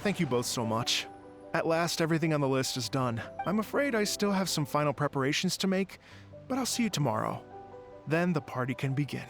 Thank you both so much. At last, everything on the list is done. I'm afraid I still have some final preparations to make, but I'll see you tomorrow. Then the party can begin.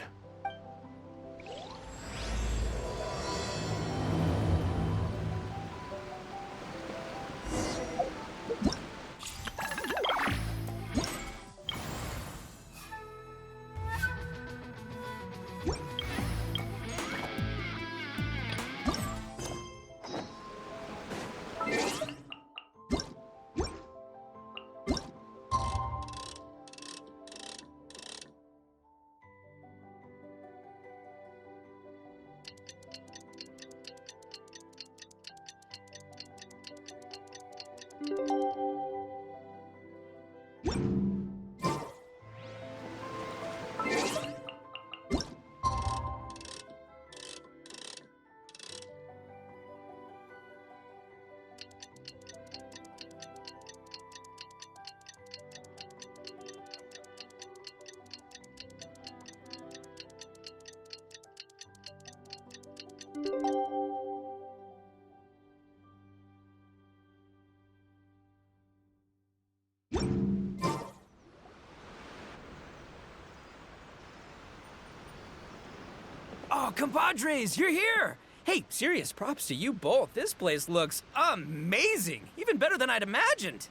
Oh, compadres, you're here! Hey, serious props to you both. This place looks amazing. Even better than I'd imagined.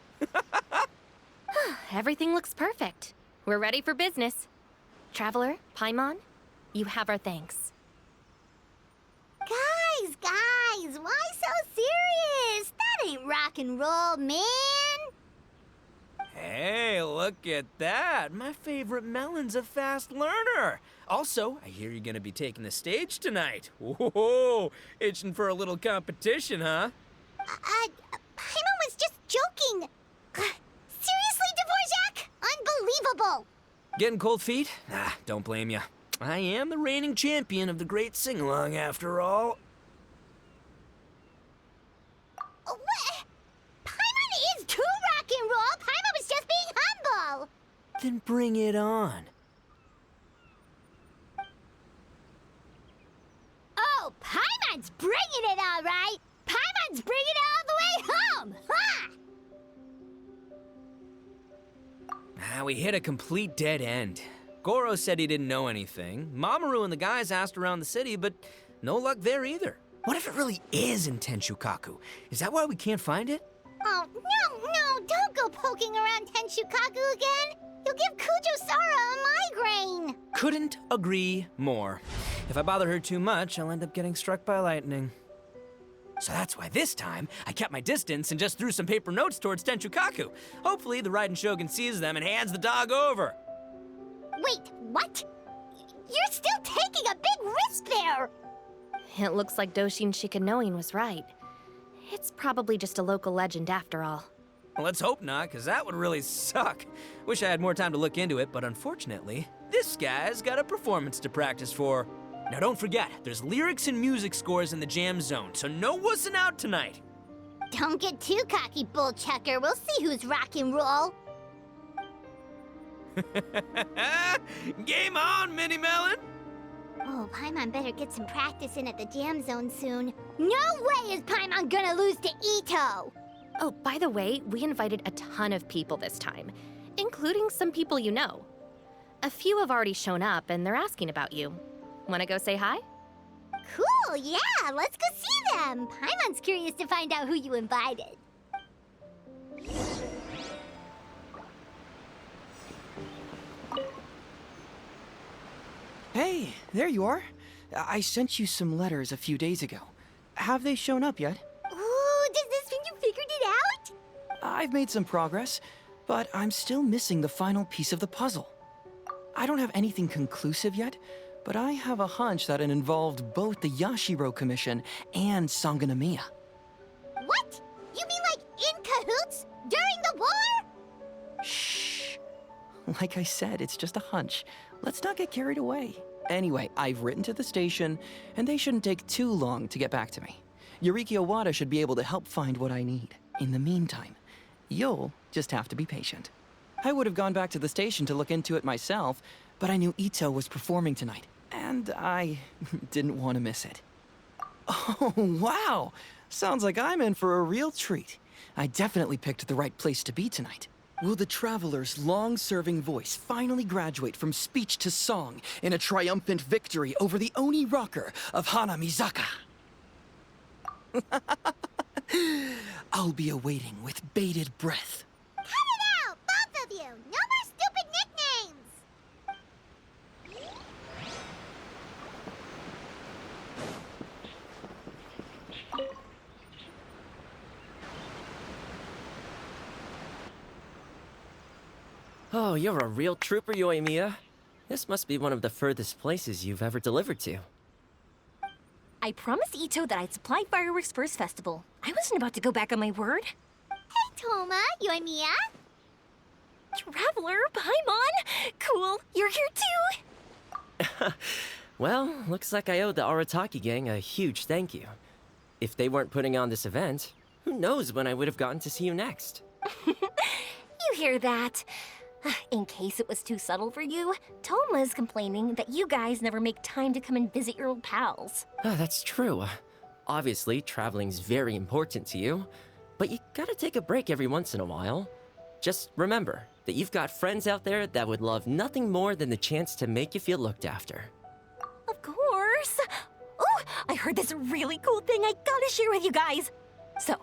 Everything looks perfect. We're ready for business. Traveler, Paimon, you have our thanks. Guys, why so serious? That ain't rock and roll, man. Hey, look at that. My favorite melon's a fast learner. Also, I hear you're gonna be taking the stage tonight. Whoa, itching for a little competition, huh? Paimon was just joking. Seriously, Dvorak? Unbelievable. Getting cold feet? Nah, don't blame ya. I am the reigning champion of the great sing-along after all. What? Paimon is too rock and roll. Paimon was just being humble. Then bring it on. Oh, Paimon's bringing it all right. Paimon's bringing it all the way home. Ha! We hit a complete dead end. Goro said he didn't know anything. Mamoru and the guys asked around the city, but no luck there either. What if it really is in Tenshukaku? Is that why we can't find it? Oh, no, don't go poking around Tenshukaku again. You'll give Kujo-Sara a migraine. Couldn't agree more. If I bother her too much, I'll end up getting struck by lightning. So that's why this time, I kept my distance and just threw some paper notes towards Tenshukaku. Hopefully, the Raiden Shogun sees them and hands the dog over. Wait, what? You're still taking a big risk there. It looks like Doshin Shikanoin was right. It's probably just a local legend after all. Well, let's hope not, because that would really suck. Wish I had more time to look into it, but unfortunately, this guy's got a performance to practice for. Now don't forget, there's lyrics and music scores in the jam zone, so no wussing out tonight. Don't get too cocky, bullchucker. We'll see who's rock and roll. Game on, Mini Melon! Oh, Paimon better get some practice in at the jam zone soon. No way is Paimon gonna lose to Ito! Oh, by the way, we invited a ton of people this time, including some people you know. A few have already shown up, and they're asking about you. Wanna go say hi? Cool, yeah, let's go see them. Paimon's curious to find out who you invited. Hey, there you are. I sent you some letters a few days ago. Have they shown up yet? Ooh, does this mean you figured it out? I've made some progress, but I'm still missing the final piece of the puzzle. I don't have anything conclusive yet, but I have a hunch that it involved both the Yashiro Commission and Sangonomiya. What? You mean like in cahoots? During the war? Shh. Like I said, it's just a hunch. Let's not get carried away. Anyway, I've written to the station, and they shouldn't take too long to get back to me. Yuriki Owada should be able to help find what I need. In the meantime, you'll just have to be patient. I would have gone back to the station to look into it myself, but I knew Ito was performing tonight, and I didn't want to miss it. Oh, wow! Sounds like I'm in for a real treat. I definitely picked the right place to be tonight. Will the Traveler's long-serving voice finally graduate from speech to song in a triumphant victory over the Oni rocker of Hanamizaka? I'll be awaiting with bated breath. Cut it out, both of you! No more stupid nicknames! Oh, you're a real trooper, Yoimiya. This must be one of the furthest places you've ever delivered to. I promised Ito that I'd supply fireworks for his festival. I wasn't about to go back on my word. Hey, Toma, Yoimiya. Traveler, Paimon! Cool, you're here too! Well, looks like I owe the Arataki gang a huge thank you. If they weren't putting on this event, who knows when I would have gotten to see you next. You hear that? In case it was too subtle for you, Toma's complaining that you guys never make time to come and visit your old pals. Oh, that's true. Obviously, traveling's very important to you, but you gotta take a break every once in a while. Just remember that you've got friends out there that would love nothing more than the chance to make you feel looked after. Of course! Oh, I heard this really cool thing I gotta share with you guys! So,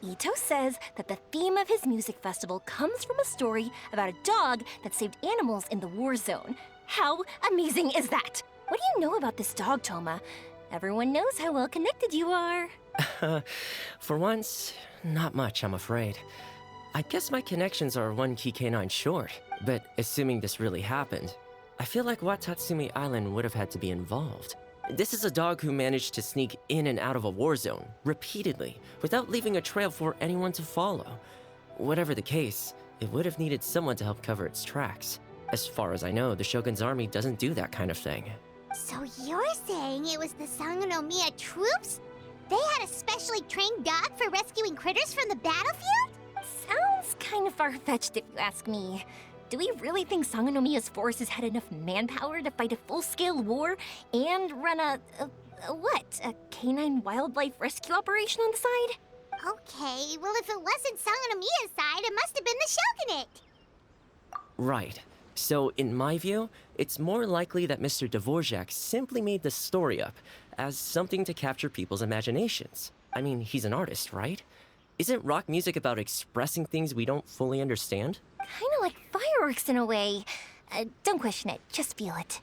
Ito says that the theme of his music festival comes from a story about a dog that saved animals in the war zone. How amazing is that? What do you know about this dog, Toma? Everyone knows how well connected you are. For once, not much, I'm afraid. I guess my connections are one key canine short, but assuming this really happened, I feel like Watatsumi Island would have had to be involved. This is a dog who managed to sneak in and out of a war zone, repeatedly, without leaving a trail for anyone to follow. Whatever the case, it would have needed someone to help cover its tracks. As far as I know, the Shogun's army doesn't do that kind of thing. So you're saying it was the Sangonomiya troops? They had a specially trained dog for rescuing critters from the battlefield? Sounds kind of far-fetched if you ask me. Do we really think Sangonomiya's forces had enough manpower to fight a full-scale war and run a canine wildlife rescue operation on the side? Okay, well if it wasn't Sangonomiya's side, it must have been the Shogunate. Right. So, in my view, it's more likely that Mr. Dvorak simply made the story up as something to capture people's imaginations. I mean, he's an artist, right? Isn't rock music about expressing things we don't fully understand? Kind of like fireworks in a way. Don't question it, just feel it.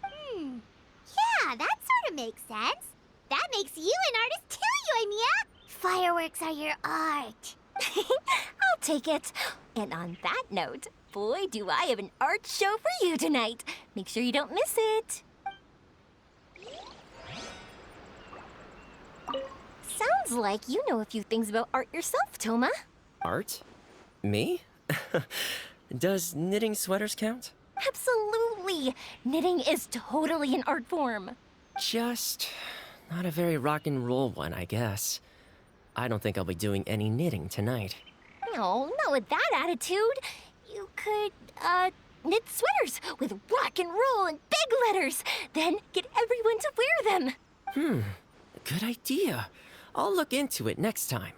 Yeah, that sort of makes sense. That makes you an artist too, Yoimiya. Fireworks are your art. I'll take it. And on that note, boy, do I have an art show for you tonight. Make sure you don't miss it. Sounds like you know a few things about art yourself, Toma. Art? Me? Does knitting sweaters count? Absolutely! Knitting is totally an art form. Just not a very rock and roll one, I guess. I don't think I'll be doing any knitting tonight. No, not with that attitude. You could, knit sweaters with rock and roll and big letters, then get everyone to wear them. Good idea. I'll look into it next time.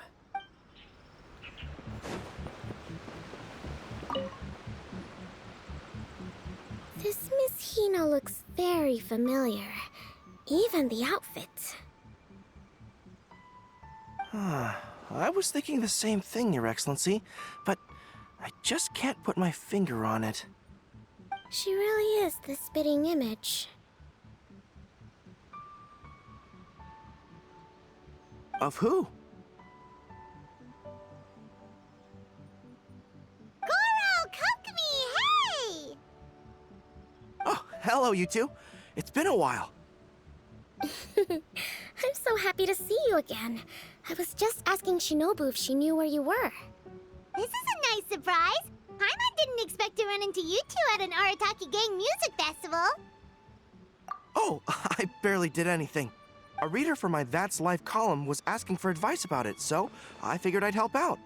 This Miss Hina looks very familiar. Even the outfit. I was thinking the same thing, Your Excellency, but I just can't put my finger on it. She really is the spitting image. Of who? Goro, Kokumi, hey! Oh, hello, you two. It's been a while. I'm so happy to see you again. I was just asking Shinobu if she knew where you were. This is a nice surprise. Paimon didn't expect to run into you two at an Arataki Gang music festival. Oh, I barely did anything. A reader for my That's Life column was asking for advice about it, so I figured I'd help out.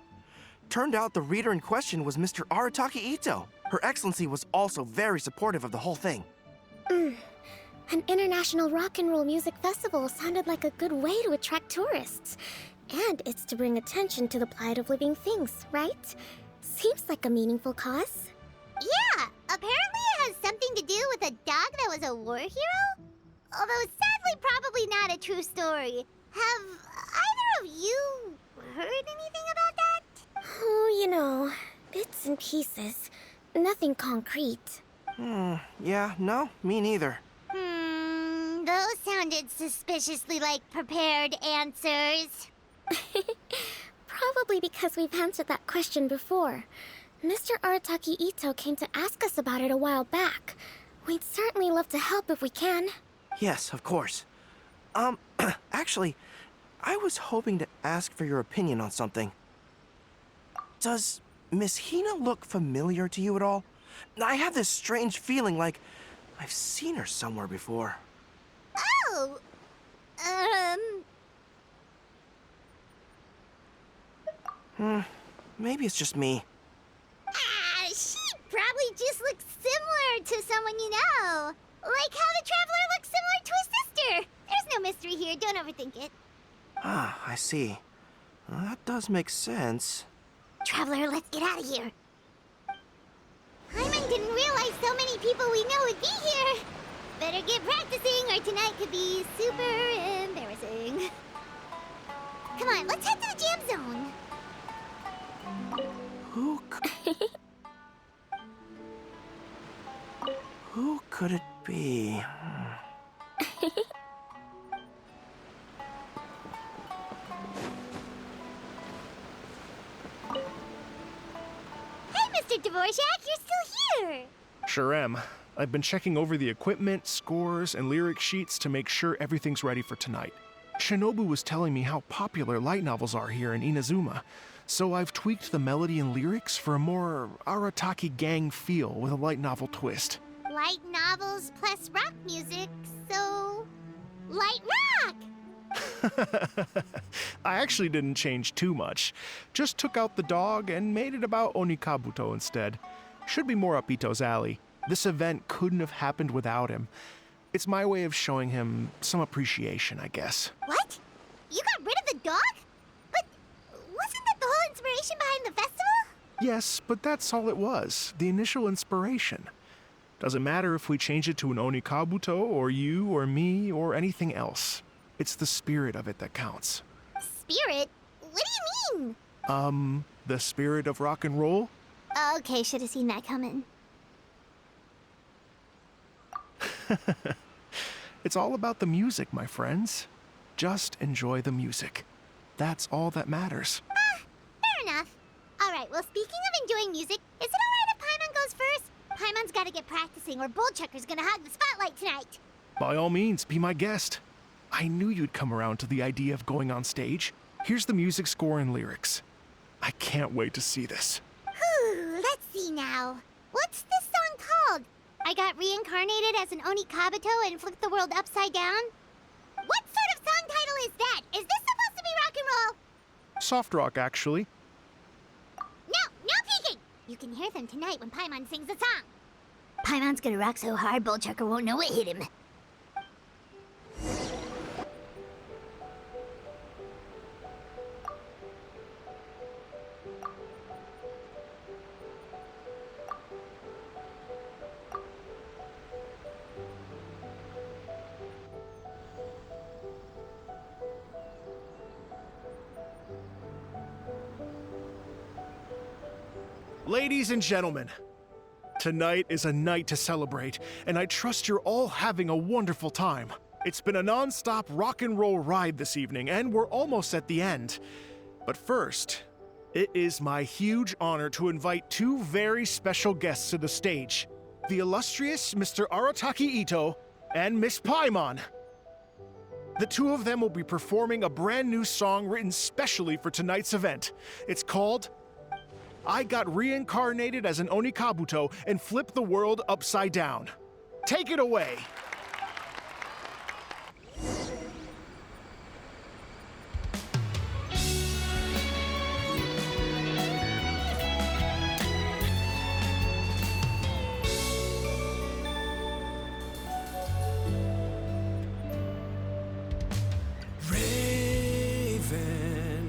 Turned out the reader in question was Mr. Arataki Ito. Her Excellency was also very supportive of the whole thing. An international rock and roll music festival sounded like a good way to attract tourists. And it's to bring attention to the plight of living things, right? Seems like a meaningful cause. Yeah, apparently it has something to do with a dog that was a war hero? Although sadly probably not a true story. Have either of you heard anything about that? Oh, you know, bits and pieces. Nothing concrete. Yeah, no, me neither. Those sounded suspiciously like prepared answers. Probably because we've answered that question before. Mr. Arataki Ito came to ask us about it a while back. We'd certainly love to help if we can. Yes, of course. Actually, I was hoping to ask for your opinion on something. Does Miss Hina look familiar to you at all? I have this strange feeling like I've seen her somewhere before. Oh, Maybe it's just me. she probably just looks similar to someone you know. Like how the Traveler looks similar to his sister. There's no mystery here, don't overthink it. Ah, I see. That does make sense. Traveler, let's get out of here. Paimon didn't realize so many people we know would be here. Better get practicing or tonight could be super embarrassing. Come on, let's head to the jam zone. Who could it be? Hey, Mr. Dvorak, you're still here. Sure am. I've been checking over the equipment, scores, and lyric sheets to make sure everything's ready for tonight. Shinobu was telling me how popular light novels are here in Inazuma, so I've tweaked the melody and lyrics for a more Arataki gang feel with a light novel twist. Light novels plus rock music, so... light rock! I actually didn't change too much. Just took out the dog and made it about Onikabuto instead. Should be more up Ito's alley. This event couldn't have happened without him. It's my way of showing him some appreciation, I guess. What? You got rid of the dog? But wasn't that the whole inspiration behind the festival? Yes, but that's all it was. The initial inspiration. Doesn't matter if we change it to an Onikabuto, or you, or me, or anything else. It's the spirit of it that counts. Spirit? What do you mean? The spirit of rock and roll? Okay, should have seen that coming. It's all about the music, my friends. Just enjoy the music. That's all that matters. Fair enough. Alright, well, speaking of enjoying music, is it alright if Paimon goes first? Paimon's gotta get practicing, or Bullchucker's gonna hog the spotlight tonight. By all means, be my guest. I knew you'd come around to the idea of going on stage. Here's the music score and lyrics. I can't wait to see this. Whew, let's see now. What's this song called? I got reincarnated as an Onikabuto and flipped the world upside down? What sort of song title is that? Is this supposed to be rock and roll? Soft rock, actually. No peeking! You can hear them tonight when Paimon sings the song. Paimon's gonna rock so hard, Bullchucker won't know what hit him. Ladies and gentlemen, tonight is a night to celebrate, and I trust you're all having a wonderful time. It's been a non-stop rock and roll ride this evening, and we're almost at the end. But first, it is my huge honor to invite two very special guests to the stage. The illustrious Mr. Arataki Ito and Miss Paimon. The two of them will be performing a brand new song written specially for tonight's event. It's called I Got Reincarnated as an Onikabuto and Flipped the World Upside Down. Take it away. Raven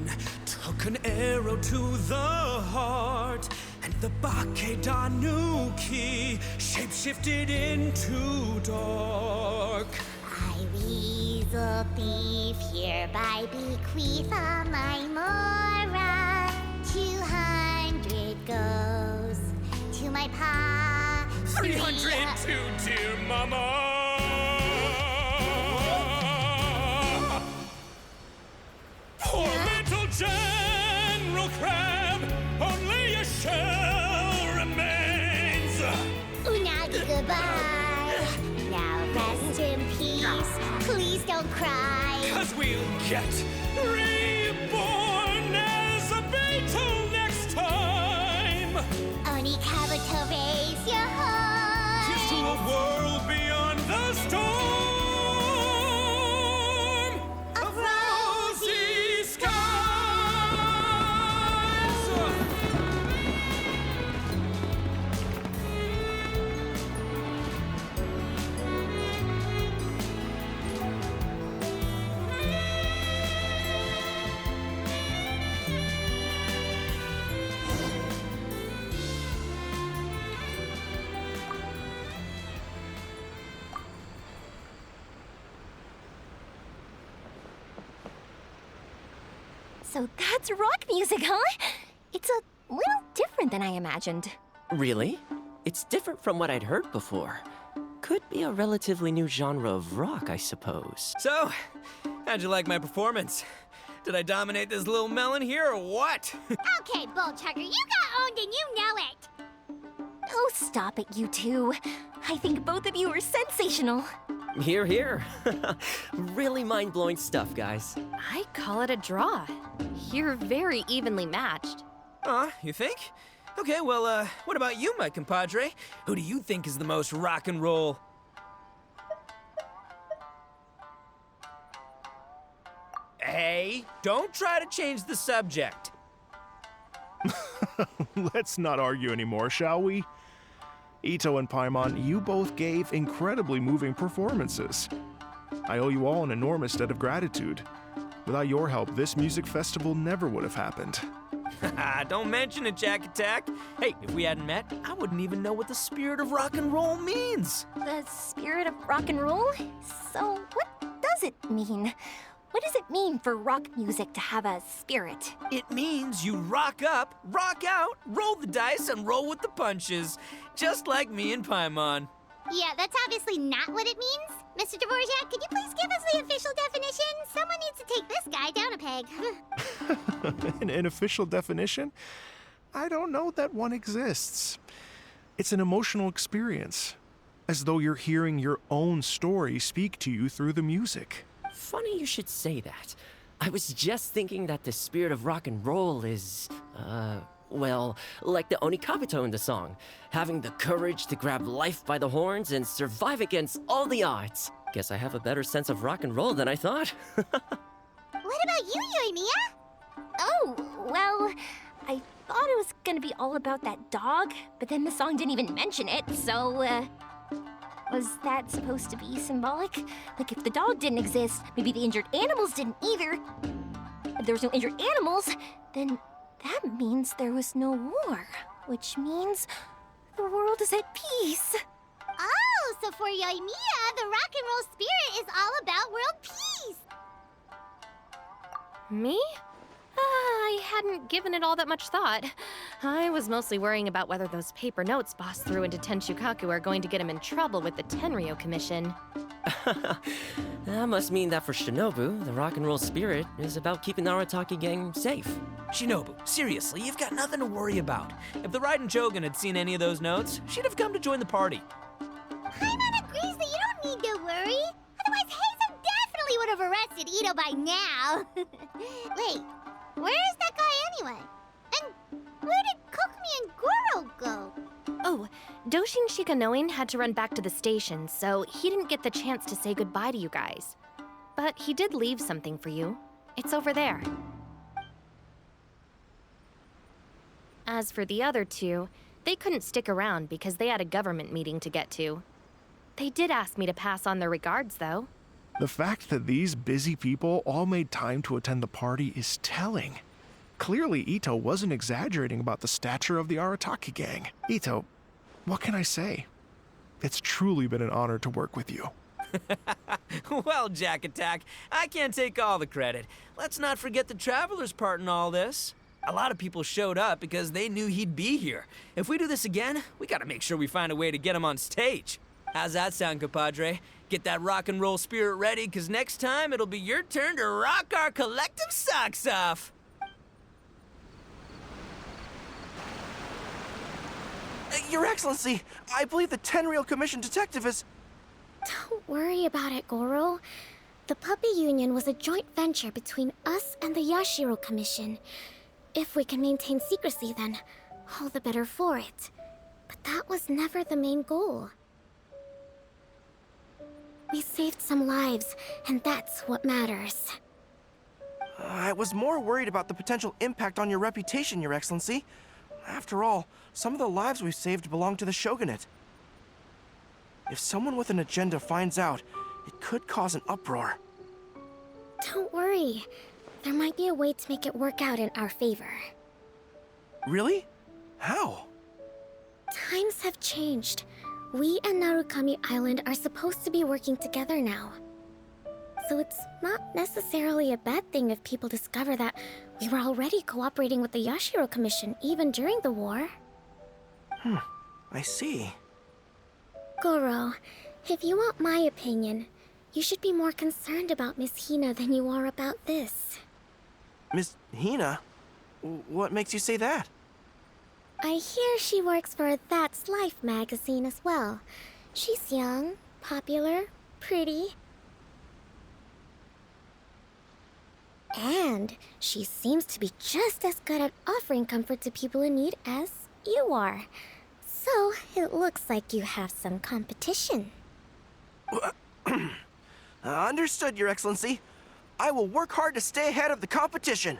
An arrow to the heart, and the Bakedanuki shapeshifted into dark. I, weasel thief, hereby bequeath all my mora. 200 goes to my pa. 300 to dear mama. Poor little General Crab, only a shell remains. Unagi, goodbye. Now rest in peace. Please don't cry. 'Cause we'll get reborn as a beetle next time. Oni Kabuto, raise your horn. Here's to a world beyond the storm of rosy skies. So that's rock music, huh? It's a little different than I imagined. Really? It's different from what I'd heard before. Could be a relatively new genre of rock, I suppose. So, how'd you like my performance? Did I dominate this little melon here or what? Okay, Bullchugger, you got owned and you know it. Oh, stop it, you two. I think both of you are sensational. Hear, hear. Really mind-blowing stuff, guys. I call it a draw. You're very evenly matched. You think? Okay, well, what about you, my compadre? Who do you think is the most rock and roll? Hey, don't try to change the subject. Let's not argue anymore, shall we? Ito and Paimon, you both gave incredibly moving performances. I owe you all an enormous debt of gratitude. Without your help, this music festival never would have happened. Don't mention it, Jack Attack. Hey, if we hadn't met, I wouldn't even know what the spirit of rock and roll means. The spirit of rock and roll? So what does it mean? What does it mean for rock music to have a spirit? It means you rock up, rock out, roll the dice, and roll with the punches. Just like me and Paimon. Yeah, that's obviously not what it means. Mr. Dvorak, could you please give us the official definition? Someone needs to take this guy down a peg. An official definition? I don't know that one exists. It's an emotional experience, as though you're hearing your own story speak to you through the music. Funny you should say that. I was just thinking that the spirit of rock and roll is, well, like the Onikabuto in the song. Having the courage to grab life by the horns and survive against all the odds. Guess I have a better sense of rock and roll than I thought. What about you, Yoimiya? Oh, well, I thought it was gonna be all about that dog, but then the song didn't even mention it, so, was that supposed to be symbolic? Like, if the dog didn't exist, maybe the injured animals didn't either. If there was no injured animals, then that means there was no war, which means the world is at peace. Oh, so for Yoimiya, the rock and roll spirit is all about world peace. Me? I hadn't given it all that much thought. I was mostly worrying about whether those paper notes Boss threw into Tenshukaku are going to get him in trouble with the Tenryo Commission. That must mean that for Shinobu, the rock and roll spirit is about keeping the Arataki gang safe. Shinobu, seriously, you've got nothing to worry about. If the Raiden Jogan had seen any of those notes, she'd have come to join the party. Paimon agrees that you don't need to worry. Otherwise, Heizo definitely would have arrested Ito by now. Wait, where is that guy anyway? And where did Kokumi and Goro go? Oh, Doshin Shikanoin had to run back to the station, so he didn't get the chance to say goodbye to you guys. But he did leave something for you. It's over there. As for the other two, they couldn't stick around because they had a government meeting to get to. They did ask me to pass on their regards, though. The fact that these busy people all made time to attend the party is telling. Clearly, Ito wasn't exaggerating about the stature of the Arataki gang. Ito, what can I say? It's truly been an honor to work with you. Well, Jack Attack, I can't take all the credit. Let's not forget the Traveler's part in all this. A lot of people showed up because they knew he'd be here. If we do this again, we gotta make sure we find a way to get him on stage. How's that sound, compadre? Get that rock and roll spirit ready, because next time it'll be your turn to rock our collective socks off. Your Excellency, I believe the Tenryou Commission detective is... Don't worry about it, Goro. The Puppy Union was a joint venture between us and the Yashiro Commission. If we can maintain secrecy, then all the better for it. But that was never the main goal. We saved some lives, and that's what matters. I was more worried about the potential impact on your reputation, Your Excellency. After all, some of the lives we've saved belong to the Shogunate. If someone with an agenda finds out, it could cause an uproar. Don't worry. There might be a way to make it work out in our favor. Really? How? Times have changed. We and Narukami Island are supposed to be working together now. So it's not necessarily a bad thing if people discover that we were already cooperating with the Yashiro Commission even during the war. I see. Goro, if you want my opinion, you should be more concerned about Miss Hina than you are about this. Miss Hina? What makes you say that? I hear she works for That's Life magazine as well. She's young, popular, pretty. And she seems to be just as good at offering comfort to people in need as you are. So, it looks like you have some competition. Understood, Your Excellency. I will work hard to stay ahead of the competition.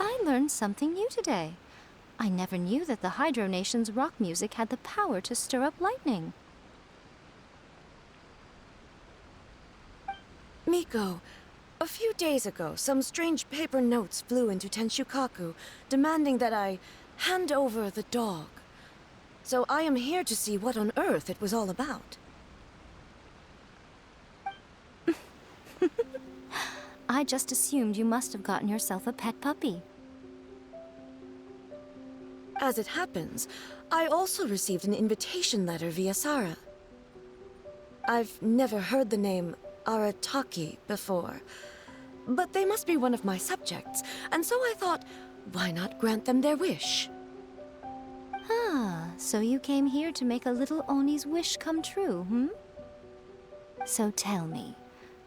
I learned something new today. I never knew that the Hydro Nation's rock music had the power to stir up lightning. Miko, a few days ago, some strange paper notes flew into Tenshukaku, demanding that I hand over the dog. So I am here to see what on earth it was all about. I just assumed you must have gotten yourself a pet puppy. As it happens, I also received an invitation letter via Sara. I've never heard the name Arataki before, but they must be one of my subjects, and so I thought, why not grant them their wish? Ah, so you came here to make a little Oni's wish come true, hmm? So tell me,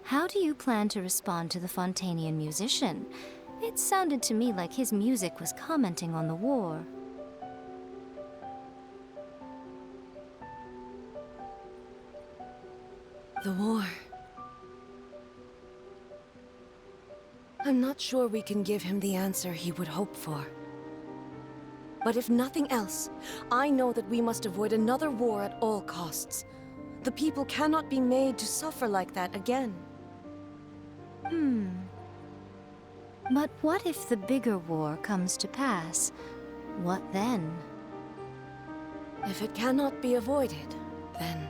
how do you plan to respond to the Fontanian musician? It sounded to me like his music was commenting on the war. The war. I'm not sure we can give him the answer he would hope for. But if nothing else, I know that we must avoid another war at all costs. The people cannot be made to suffer like that again. But what if the bigger war comes to pass? What then? If it cannot be avoided, then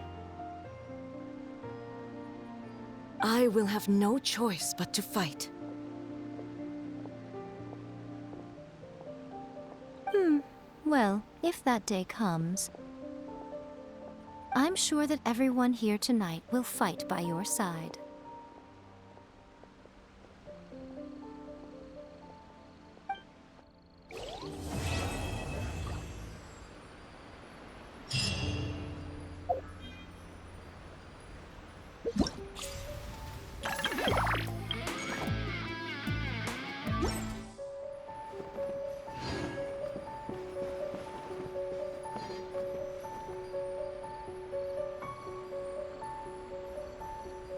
I will have no choice but to fight. Well, if that day comes, I'm sure that everyone here tonight will fight by your side.